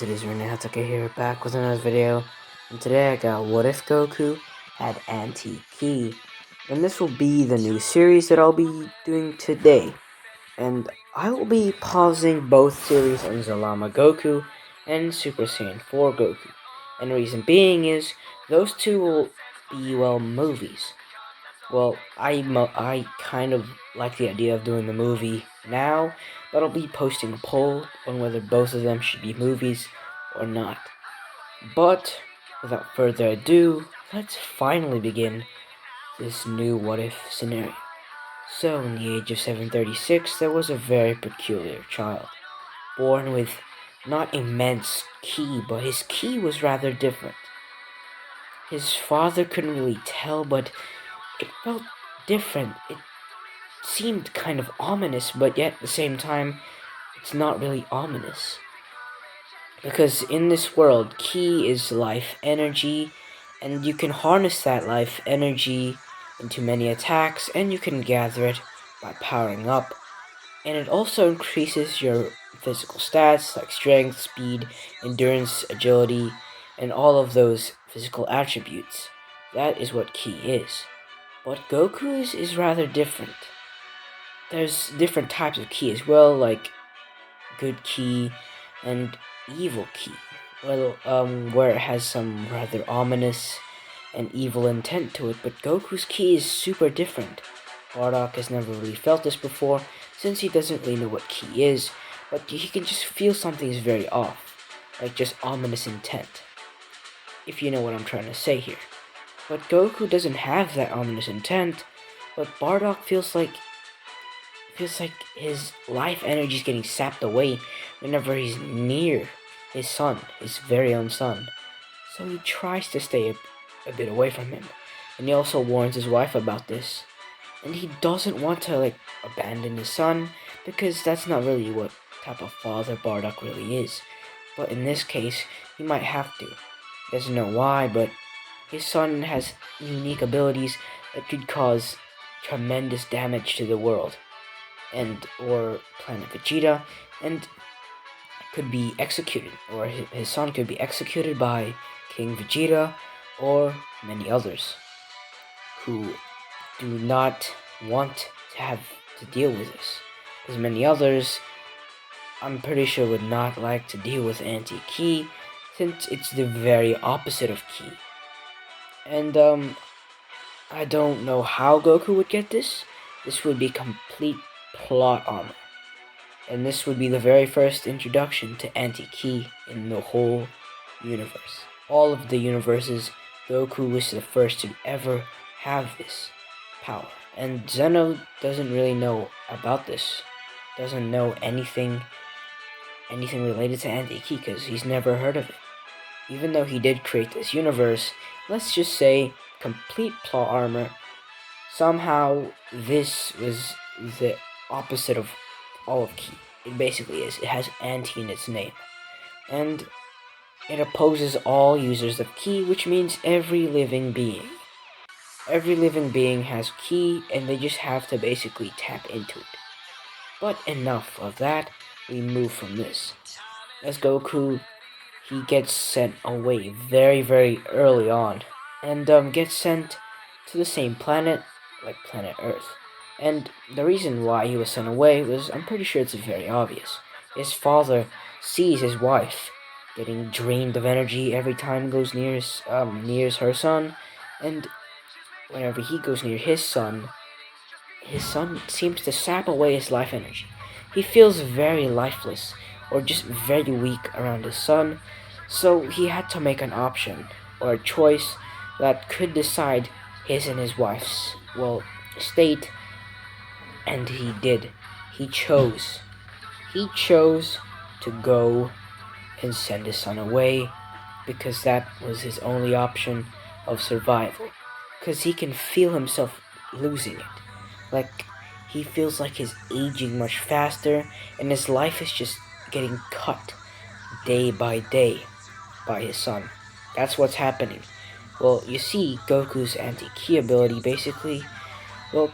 guys, it is Rinne-Hatake here, back with another video, and today I got What If Goku Had Anti-Ki, and this will be the new series that I'll be doing today, and I will be pausing both series on Zalama Goku and Super Saiyan 4 Goku, and the reason being is, those two will be, well, movies. Well, I kind of like the idea of doing the movie now, but I'll be posting a poll on whether both of them should be movies or not. But, without further ado, let's finally begin this new what-if scenario. So, in the age of 736, there was a very peculiar child, born with not immense ki, but his ki was rather different. His father couldn't really tell, but it felt different. It seemed kind of ominous, but yet at the same time, it's not really ominous. Because in this world, ki is life energy, and you can harness that life energy into many attacks, and you can gather it by powering up. And it also increases your physical stats like strength, speed, endurance, agility, and all of those physical attributes. That is what ki is. But Goku's is rather different. There's different types of ki as well, like good ki and evil ki. Well, where it has some rather ominous and evil intent to it, but Goku's ki is super different. Bardock has never really felt this before, since he doesn't really know what ki is, but he can just feel something is very off, like just ominous intent, if you know what I'm trying to say here. But Goku doesn't have that ominous intent, but Bardock feels like his life energy is getting sapped away whenever he's near his son, his very own son. So he tries to stay a bit away from him, and he also warns his wife about this. And he doesn't want to abandon his son, because that's not really what type of father Bardock really is. But in this case, he might have to. He doesn't know why, but his son has unique abilities that could cause tremendous damage to the world, or planet Vegeta, and could be executed, or his son could be executed by King Vegeta, or many others who do not want to have to deal with this, because many others, I'm pretty sure, would not like to deal with anti-ki, since it's the very opposite of ki. And I don't know how Goku would get this. This would be complete plot armor, and this would be the very first introduction to anti-ki in the whole universe. All of the universes, Goku was the first to ever have this power, and Zeno doesn't really know about this, doesn't know anything related to anti-ki, because he's never heard of it. Even though he did create this universe, let's just say complete plot armor, somehow this was the opposite of all of ki. It basically is. It has anti in its name, and it opposes all users of ki, which means every living being. Every living being has ki, and they just have to basically tap into it. But enough of that, we move from this. As Goku, he gets sent away very, very early on, and gets sent to the same planet, like planet Earth. And the reason why he was sent away was, I'm pretty sure it's very obvious. His father sees his wife getting drained of energy every time he goes nears her son, and whenever he goes near his son seems to sap away his life energy. He feels very lifeless, or just very weak around his son, so he had to make an option, or a choice, that could decide his and his wife's, state, and he did. He chose to go and send his son away, because that was his only option of survival. Because he can feel himself losing it. Like, he feels like he's aging much faster, and his life is just getting cut day by day by his son. That's what's happening. Well, you see, Goku's anti-ki ability basically,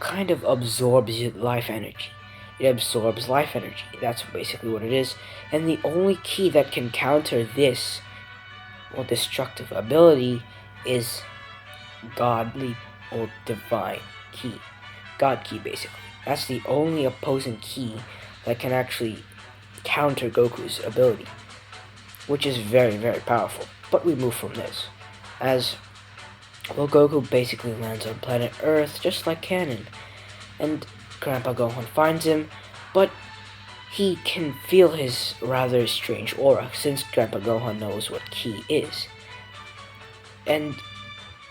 kind of absorbs your life energy. It absorbs life energy. That's basically what it is. And the only key that can counter this, well, destructive ability is godly or divine key. God key, basically. That's the only opposing key that can actually counter Goku's ability, which is very, very powerful. But we move from this. As, well, Goku basically lands on planet Earth, just like canon. And Grandpa Gohan finds him, but he can feel his rather strange aura, since Grandpa Gohan knows what ki is. And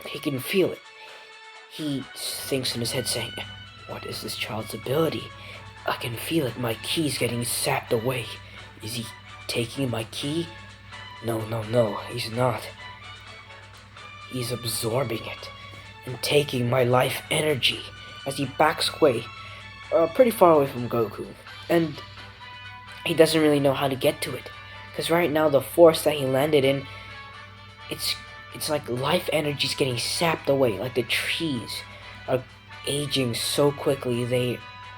he can feel it. He thinks in his head saying, what is this child's ability? I can feel it, my ki's getting sapped away. Is he taking my ki? No, he's not. He's absorbing it and taking my life energy as he backs away, pretty far away from Goku. And he doesn't really know how to get to it, because right now the force that he landed in, it's like life energy is getting sapped away. Like the trees are aging so quickly,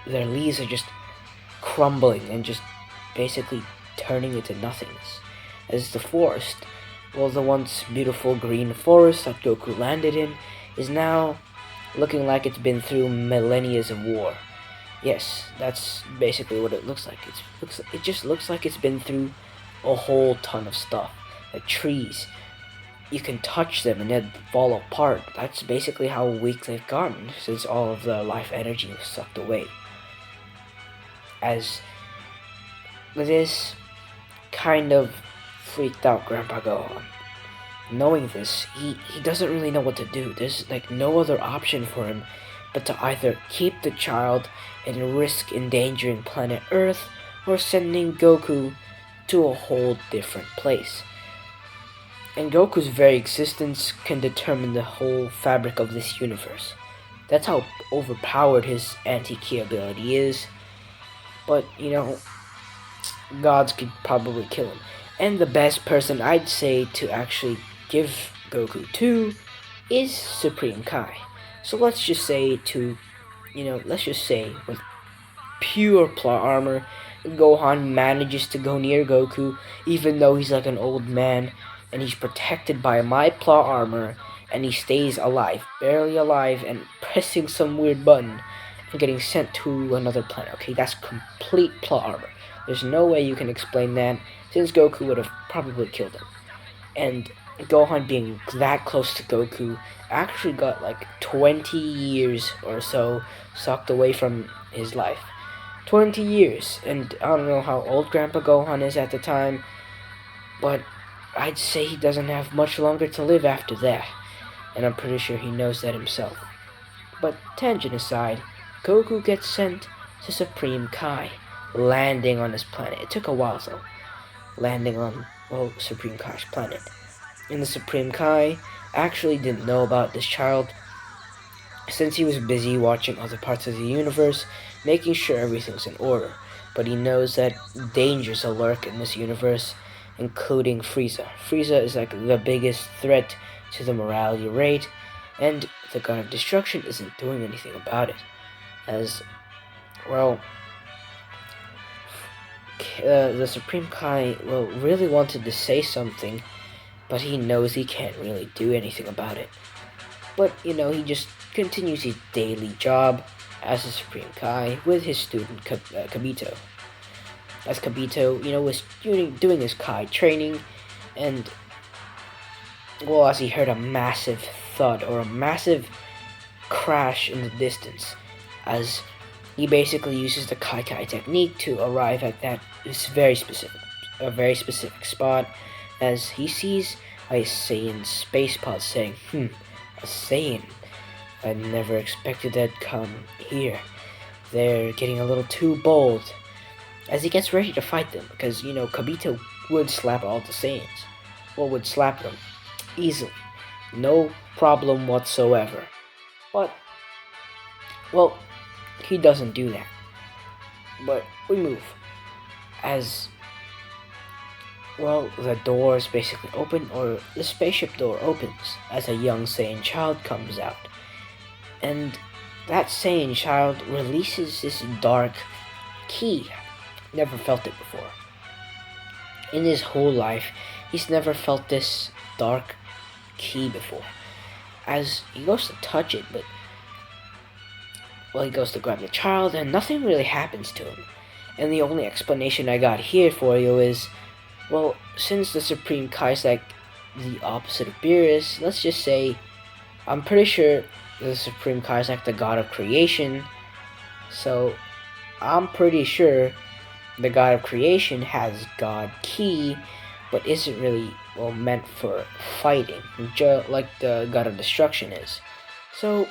their leaves are just crumbling and just basically turning into nothingness. As the forest, well, the once beautiful green forest that Goku landed in, is now looking like it's been through millennia of war. Yes, that's basically what it looks like. It just looks like it's been through a whole ton of stuff. Like trees, you can touch them and they'd fall apart. That's basically how weak they've gotten since all of the life energy was sucked away. As this kind of freaked out Grandpa Gohan. Knowing this, he doesn't really know what to do. There's like no other option for him but to either keep the child and risk endangering planet Earth, or sending Goku to a whole different place. And Goku's very existence can determine the whole fabric of this universe. That's how overpowered his anti-ki ability is. But, you know, gods could probably kill him. And the best person I'd say to actually give Goku to is Supreme Kai. So let's just say with pure plot armor, Gohan manages to go near Goku, even though he's like an old man, and he's protected by my plot armor, and he stays alive, barely alive, and pressing some weird button, and getting sent to another planet. Okay, that's complete plot armor. There's no way you can explain that, since Goku would have probably killed him. And Gohan being that close to Goku actually got like 20 years or so sucked away from his life. 20 years, and I don't know how old Grandpa Gohan is at the time, but I'd say he doesn't have much longer to live after that, and I'm pretty sure he knows that himself. But tangent aside, Goku gets sent to Supreme Kai, landing on his planet. It took a while though, landing on, well, Supreme Kai's planet. And the Supreme Kai actually didn't know about this child, since he was busy watching other parts of the universe, making sure everything's in order. But he knows that dangers lurk in this universe, including Frieza. Frieza is like the biggest threat to the morality rate, and the God of Destruction isn't doing anything about it. As, well, the Supreme Kai, well, really wanted to say something, but he knows he can't really do anything about it. But, you know, he just continues his daily job as a Supreme Kai with his student Kibito. As Kibito, you know, was doing his Kai training, and, well, as he heard a massive thud or a massive crash in the distance, as he basically uses the Kai technique to arrive at this very specific spot, as he sees a Saiyan space pod saying, a Saiyan. I never expected they'd come here. They're getting a little too bold. As he gets ready to fight them, because, you know, Kibito would slap all the Saiyans. Well, would slap them easily. No problem whatsoever. But, well, he doesn't do that. But we move. As, well, the doors basically open, or the spaceship door opens, as a young Saiyan child comes out. And that Saiyan child releases this dark ki. Never felt it before. In his whole life, he's never felt this dark ki before. As he goes to touch it, but well, he goes to grab the child, and nothing really happens to him. And the only explanation I got here for you is, well, since the Supreme Kai is like the opposite of Beerus, let's just say, I'm pretty sure the Supreme Kai is like the god of creation, so I'm pretty sure the god of creation has god ki, but isn't really, well, meant for fighting, like the god of destruction is. So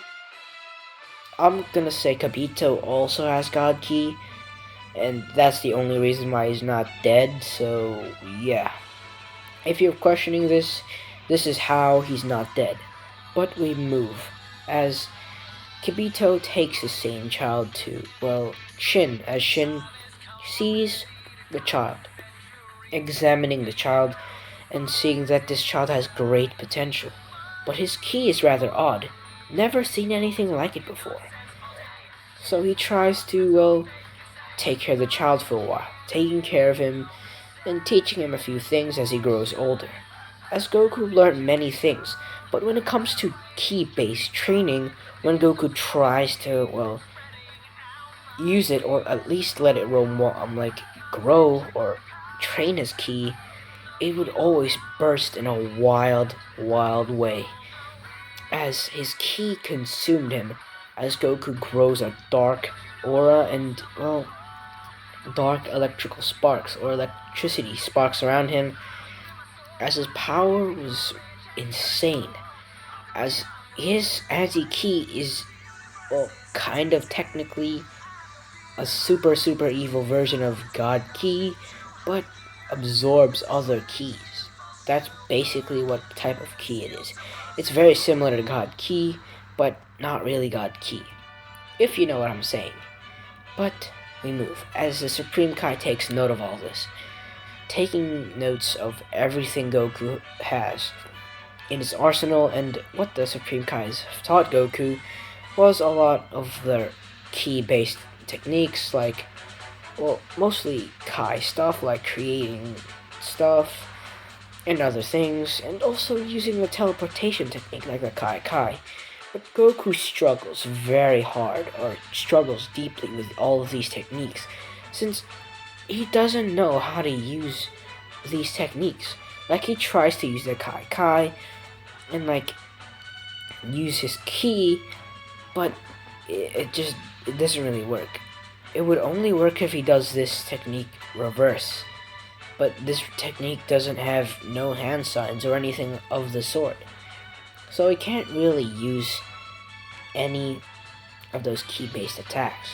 I'm gonna say Kabito also has god ki, and that's the only reason why he's not dead. So yeah, if you're questioning this, this is how he's not dead. But we move as Kibito takes the same child to, well, Shin, as Shin sees the child, examining the child and seeing that this child has great potential. But his ki is rather odd, never seen anything like it before. So he tries to, well, take care of the child for a while, taking care of him and teaching him a few things as he grows older. As Goku learned many things, but when it comes to ki-based training, when Goku tries to, well, use it or at least let it grow or train his ki, it would always burst in a wild, wild way, as his ki consumed him, as Goku grows a dark aura and, well, dark electrical sparks or electricity sparks around him, as his power was insane, as his anti-ki is, well, kind of technically a super evil version of God Ki, but absorbs other keys. That's basically what type of ki it is. It's very similar to God Ki, but not really God Ki, if you know what I'm saying. But we move, as the Supreme Kai takes note of all this, taking notes of everything Goku has in his arsenal, and what the Supreme Kais have taught Goku was a lot of their ki-based techniques, like, well, mostly Kai stuff, like creating stuff and other things, and also using the teleportation technique like the Kai. But Goku struggles very hard, or struggles deeply with all of these techniques, since he doesn't know how to use these techniques. Like, he tries to use the Kai, and, like, use his ki, but it doesn't really work. It would only work if he does this technique reverse, but this technique doesn't have no hand signs or anything of the sort, so he can't really use any of those ki-based attacks.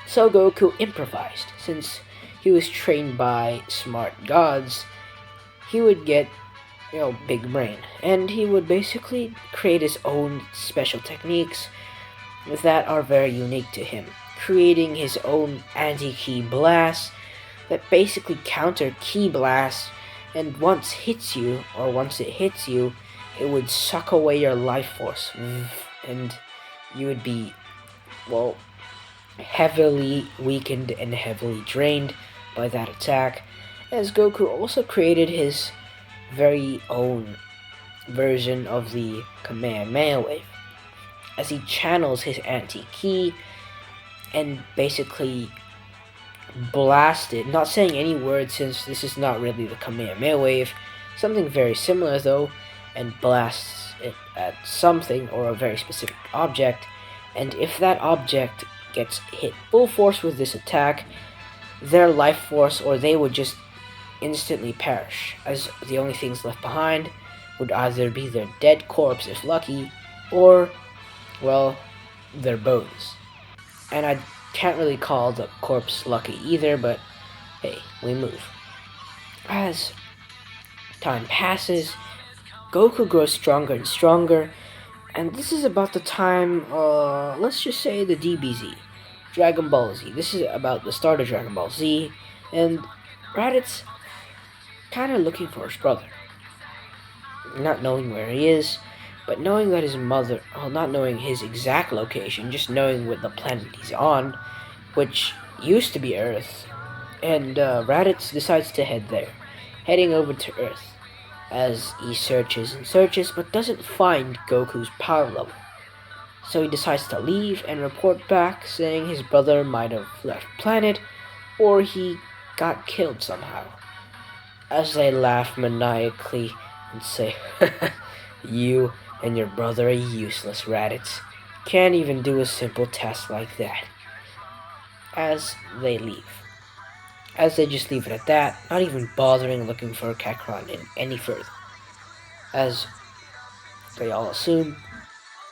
So Goku improvised. Since he was trained by smart gods, he would get, big brain, and he would basically create his own special techniques that are very unique to him, creating his own anti-ki blasts that basically counter ki blasts, and once it hits you, it would suck away your life force, and you would be, well, heavily weakened and heavily drained by that attack, as Goku also created his very own version of the Kamehameha wave, as he channels his anti-ki and basically blasted, not saying any words since this is not really the Kamehameha wave, something very similar though, and blasts it at something or a very specific object, and if that object gets hit full force with this attack, their life force, or they would just instantly perish, as the only things left behind would either be their dead corpse if lucky, or, well, their bones. And I can't really call the corpse lucky either, but hey, we move. As time passes, Goku grows stronger and stronger, and this is about the time, let's just say the DBZ, Dragon Ball Z. This is about the start of Dragon Ball Z, and Raditz kind of looking for his brother, not knowing where he is, but knowing that his mother, well, not knowing his exact location, just knowing what the planet he's on, which used to be Earth, and Raditz decides to head there, heading over to Earth, as he searches and searches but doesn't find Goku's power level. So he decides to leave and report back, saying his brother might have left planet or he got killed somehow. As they laugh maniacally and say, "You and your brother are useless, Raditz. Can't even do a simple test like that." As they leave. As they just leave it at that, not even bothering looking for Kakarot any further. As they all assume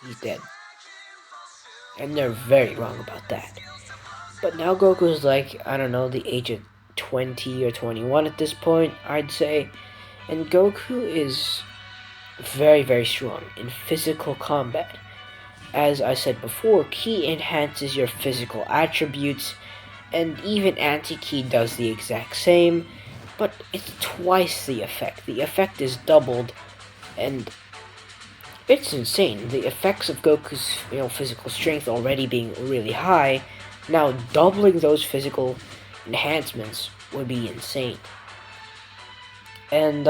he's dead. And they're very wrong about that. But now Goku's like, I don't know, the age of 20 or 21 at this point, I'd say. And Goku is very, very strong in physical combat. As I said before, Ki enhances your physical attributes, and even Anti-Ki does the exact same, but it's twice the effect. The effect is doubled, and it's insane. The effects of Goku's physical strength already being really high, now doubling those physical enhancements would be insane. And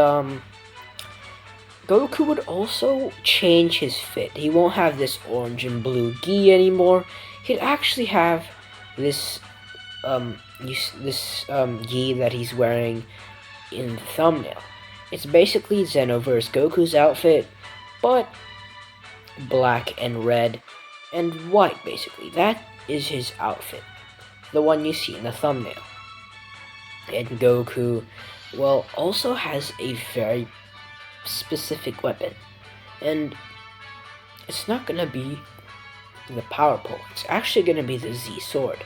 Goku would also change his fit. He won't have this orange and blue gi anymore. He'd actually have this gi that he's wearing in the thumbnail. It's basically Xenoverse Goku's outfit, but black and red and white, basically. That is his outfit. The one you see in the thumbnail. And Goku, well, also has a very specific weapon. And it's not gonna be the power pole. It's actually gonna be the Z sword.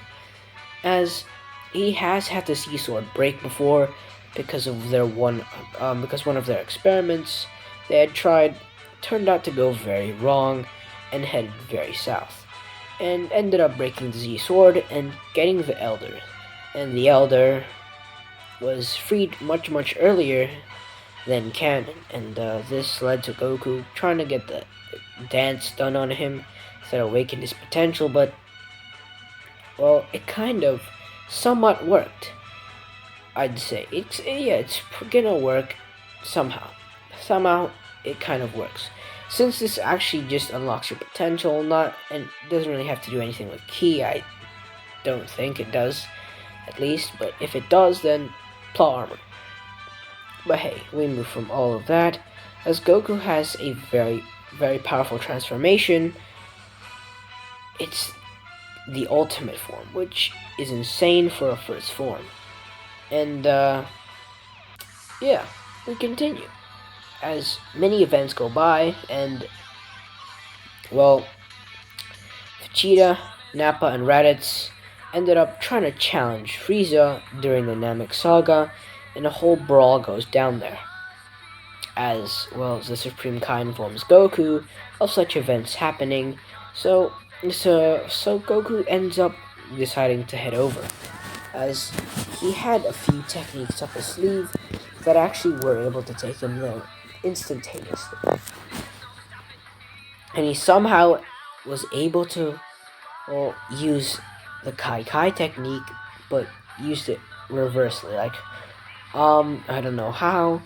As he has had the Z sword break before because of one of their experiments they had tried turned out to go very wrong and headed very south, and ended up breaking the Z sword and getting the Elder. And the Elder was freed much earlier than canon, and this led to Goku trying to get the dance done on him to awaken his potential, but well, it kind of somewhat worked. I'd say it's gonna work somehow. Somehow it kind of works. Since this actually just unlocks your potential, and doesn't really have to do anything with Ki. I don't think it does, at least. But if it does, then plot armor. But hey, we move from all of that, as Goku has a very, very powerful transformation. It's the ultimate form, which is insane for a first form. And yeah, we continue as many events go by, and well, Vegeta, Nappa, and Raditz ended up trying to challenge Frieza during the Namek Saga, and a whole brawl goes down there. As well as the Supreme Kai informs Goku of such events happening, so Goku ends up deciding to head over, as he had a few techniques up his sleeve that actually were able to take him there instantaneously. And he somehow was able to use the Kai technique, but used it reversely. Like, I don't know how,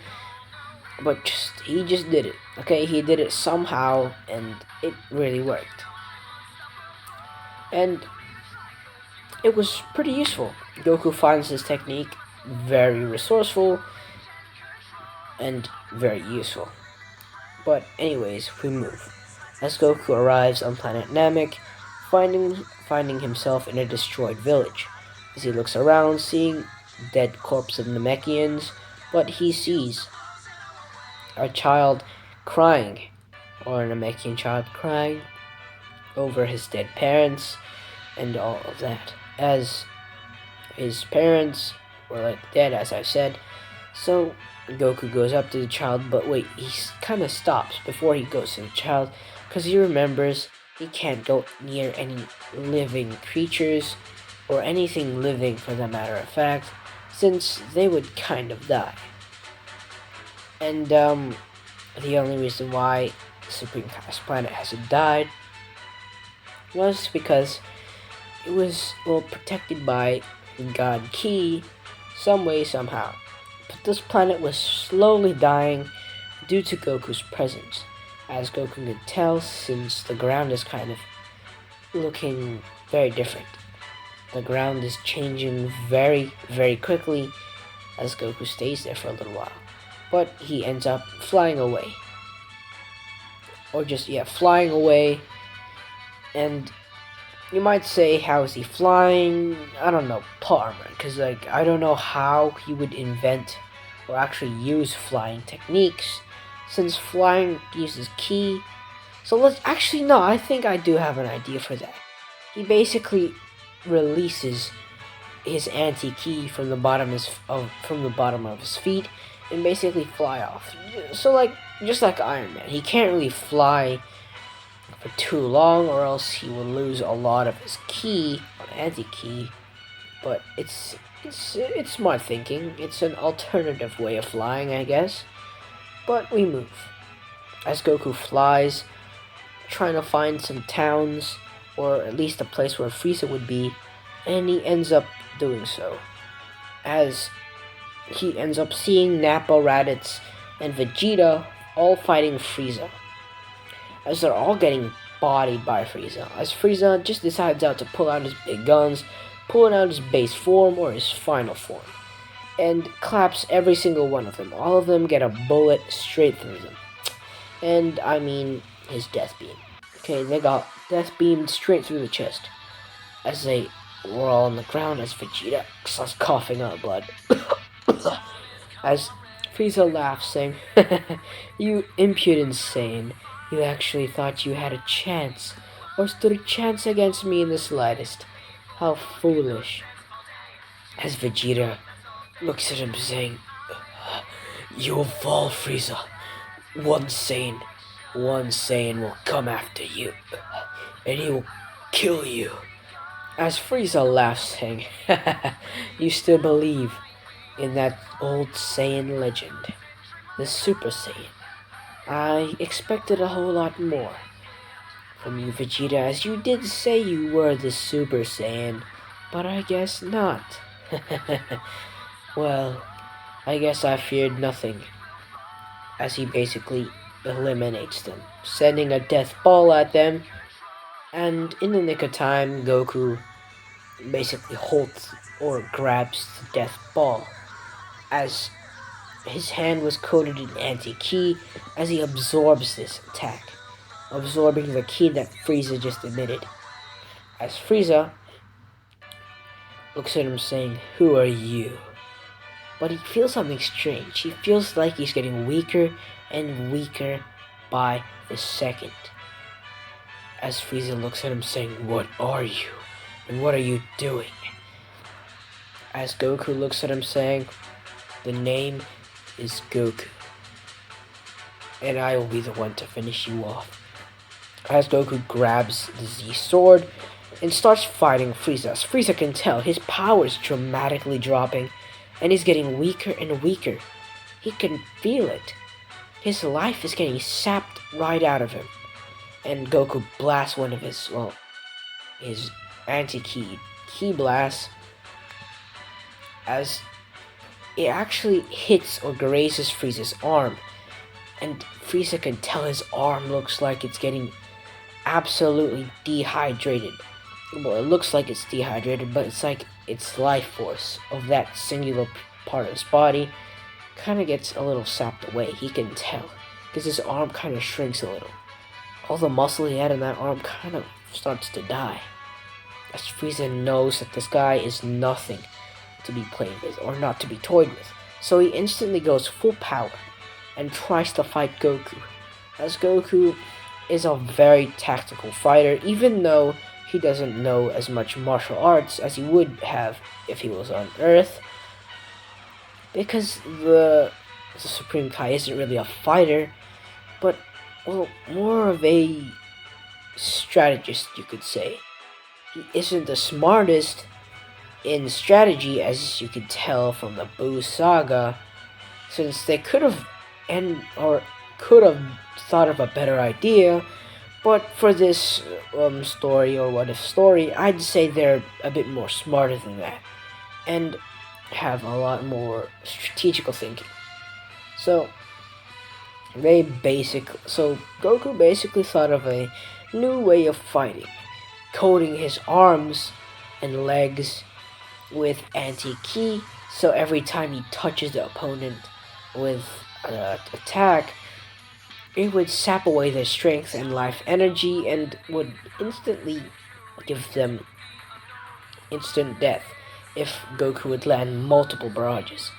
but he just did it. Okay, he did it somehow, and it really worked. And it was pretty useful. Goku finds this technique very resourceful and very useful. But anyways, we move. As Goku arrives on planet Namek, finding himself in a destroyed village. As he looks around, seeing dead corpses of Namekians, but he sees a child crying, or a Namekian child crying over his dead parents and all of that, as his parents were like dead, as I said. So Goku goes up to the child, but wait, he kind of stops before he goes to the child, because he remembers he can't go near any living creatures, or anything living for the matter of fact, since they would kind of die. And the only reason why Supreme Kai's planet hasn't died was because it was, well, protected by God Ki some way, somehow. But this planet was slowly dying due to Goku's presence. As Goku could tell, since the ground is kind of looking very different. The ground is changing very, very quickly as Goku stays there for a little while. But he ends up flying away. Or just, yeah, flying away. And you might say, how is he flying? I don't know, plot armor. Because, like, I don't know how he would invent or actually use flying techniques, since flying uses ki. So let's actually, no, I think I do have an idea for that. He basically releases his anti-ki from the bottom of his feet and basically fly off. So, like, just like Iron Man, he can't really fly for too long, or else he will lose a lot of his ki on anti-ki. But it's smart thinking. It's an alternative way of flying, I guess. But we move as Goku flies, trying to find some towns, or at least a place where Frieza would be, and he ends up doing so, as he ends up seeing Nappa, Raditz, and Vegeta all fighting Frieza, as they're all getting bodied by Frieza, as Frieza just decides out to pull out his big guns, pulling out his base form or his final form, and claps every single one of them. All of them get a bullet straight through them. And I mean his death beam. Okay, they got death beamed straight through the chest, as they were all on the ground as Vegeta starts coughing out blood. As Frieza laughs, saying, "You impudent Saiyan, you actually thought you had a chance, or stood a chance against me in the slightest. How foolish." As Vegeta looks at him, saying, "You will fall, Frieza. One Saiyan will come after you, and he will kill you." As Frieza laughs, saying, "You still believe in that old Saiyan legend, the Super Saiyan. I expected a whole lot more from you, Vegeta, as you did say you were the Super Saiyan, but I guess not." Well, I guess I feared nothing, as he basically eliminates them, sending a death ball at them. And in the nick of time, Goku basically holds or grabs the death ball, as his hand was coated in anti-ki, as he absorbs this attack, absorbing the ki that Frieza just emitted. As Frieza looks at him, saying, "Who are you?" But he feels something strange. He feels like he's getting weaker and weaker by the second. As Frieza looks at him, saying, "What are you? And what are you doing?" As Goku looks at him, saying, "The name is Goku, and I will be the one to finish you off." As Goku grabs the Z sword and starts fighting Frieza, as Frieza can tell his power is dramatically dropping, and he's getting weaker and weaker. He can feel it. His life is getting sapped right out of him. And Goku blasts one of his anti-ki blast, as it actually hits or grazes Frieza's arm. And Frieza can tell his arm looks like it's getting absolutely dehydrated. Well, it looks like it's dehydrated, but it's like its life force of that singular part of his body kind of gets a little sapped away. He can tell, because his arm kind of shrinks a little. All the muscle he had in that arm kind of starts to die, as Frieza knows that this guy is nothing to be played with or not to be toyed with. So he instantly goes full power and tries to fight Goku, as Goku is a very tactical fighter, even though he doesn't know as much martial arts as he would have if he was on Earth, because the Supreme Kai isn't really a fighter, but, well, more of a strategist, you could say. He isn't the smartest in strategy, as you could tell from the Buu saga, since they could have thought of a better idea, But for this story or what if story, I'd say they're a bit more smarter than that and have a lot more strategical thinking. So so Goku basically thought of a new way of fighting, coating his arms and legs with anti-ki, so every time he touches the opponent with an attack, it would sap away their strength and life energy and would instantly give them instant death if Goku would land multiple barrages,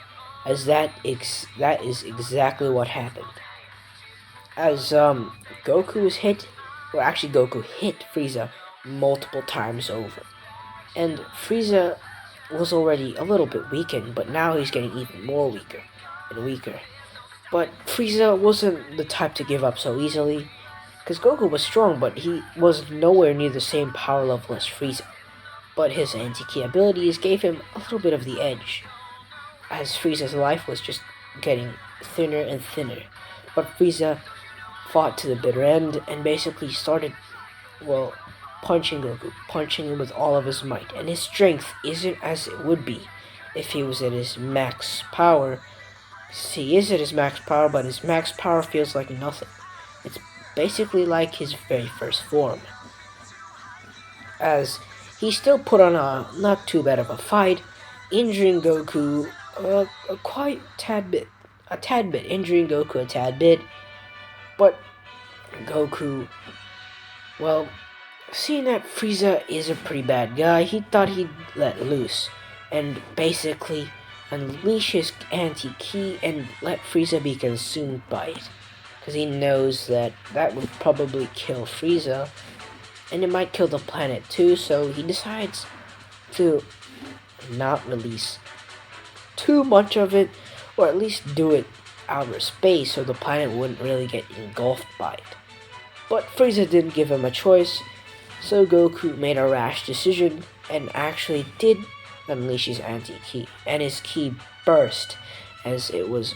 as that is exactly what happened. As Goku was hit, or actually Goku hit Frieza multiple times over, and Frieza was already a little bit weakened, but now he's getting even more weaker and weaker. But Frieza wasn't the type to give up so easily, because Goku was strong, but he was nowhere near the same power level as Frieza. But his anti-ki abilities gave him a little bit of the edge, as Frieza's life was just getting thinner and thinner. But Frieza fought to the bitter end and basically started, well, punching Goku, punching him with all of his might. And his strength isn't as it would be if he was at his max power. He is at his max power, but his max power feels like nothing. It's basically like his very first form. As he still put on a not too bad of a fight, injuring Goku a tad bit, injuring Goku a tad bit, but Goku, well, seeing that Frieza is a pretty bad guy, he thought he'd let loose and basically unleash his anti-ki and let Frieza be consumed by it. Because he knows that that would probably kill Frieza, and it might kill the planet too, so he decides to not release too much of it, or at least do it outer space so the planet wouldn't really get engulfed by it. But Frieza didn't give him a choice, so Goku made a rash decision and actually did unleash his anti-ki, and his ki burst as it was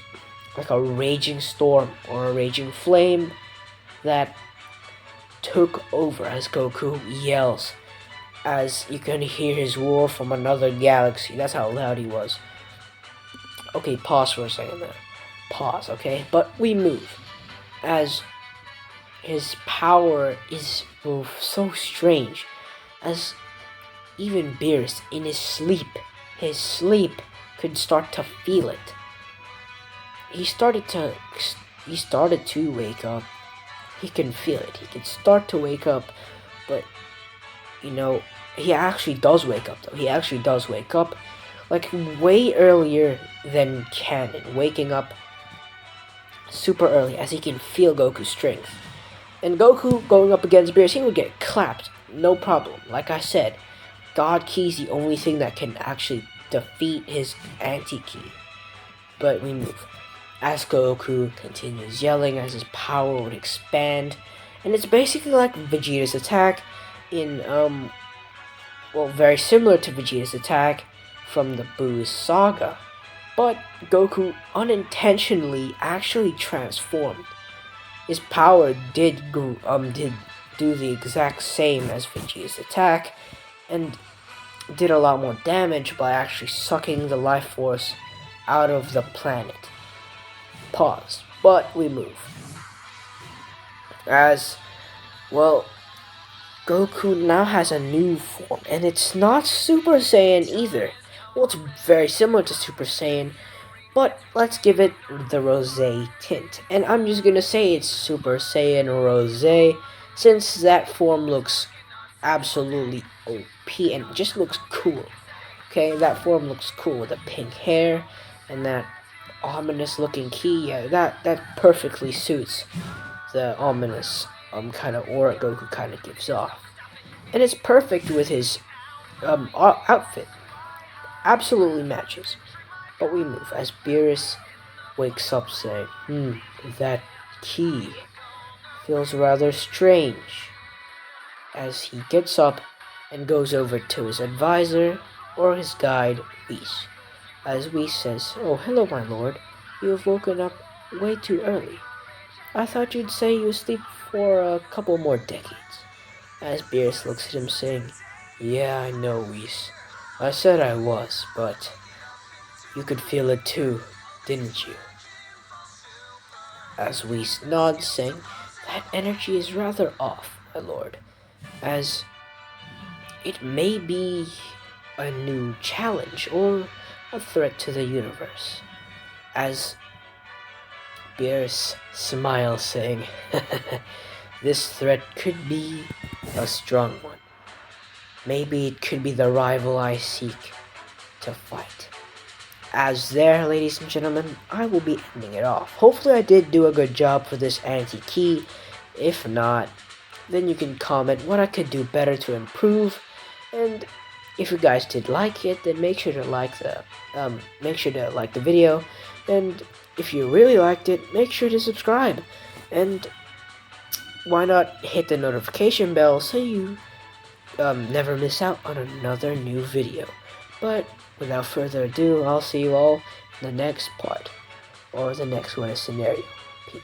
like a raging storm or a raging flame that took over as Goku yells, as you can hear his roar from another galaxy. That's how loud he was. Okay, pause for a second there. Pause, okay? But we move, as his power is so strange, as even Beerus in his sleep could start to feel it. He started to wake up. He can feel it. He can start to wake up, but he actually does wake up though. He actually does wake up, like way earlier than canon, waking up super early as he can feel Goku's strength. And Goku going up against Beerus, he would get clapped, no problem. Like I said, God Ki's the only thing that can actually defeat his anti-ki. But we move. As Goku continues yelling, as his power would expand, and it's basically like Vegeta's attack in, very similar to Vegeta's attack from the Buu saga. But Goku unintentionally actually transformed. His power did do the exact same as Vegeta's attack, and did a lot more damage by actually sucking the life force out of the planet. Pause. But we move. As, Goku now has a new form, and it's not Super Saiyan either. Well, it's very similar to Super Saiyan, but let's give it the rosé tint. And I'm just gonna say it's Super Saiyan Rosé, since that form looks absolutely OP and just looks cool. Okay, that form looks cool with the pink hair and that ominous looking ki. Yeah, that perfectly suits the ominous kind of aura Goku kind of gives off. And it's perfect with his outfit. Absolutely matches. But we move as Beerus wakes up saying, that ki feels rather strange. As he gets up and goes over to his advisor or his guide, Whis. As Whis says, "Oh, hello, my lord. You have woken up way too early. I thought you'd say you sleep for a couple more decades. As Beerus looks at him saying, Yeah, I know, Whis. I said I was, but you could feel it too, didn't you? As Whis nods, saying, That energy is rather off, my lord, as it may be a new challenge or a threat to the universe. As Beerus smiles, saying, This threat could be a strong one. Maybe it could be the rival I seek to fight. As there, ladies and gentlemen, I will be ending it off. Hopefully I did do a good job for this anti-key. If not, then you can comment what I could do better to improve. And if you guys did like it, then make sure to like the video. And if you really liked it, make sure to subscribe. And why not hit the notification bell so you never miss out on another new video. But without further ado, I'll see you all in the next part, or the next winner scenario. Peace.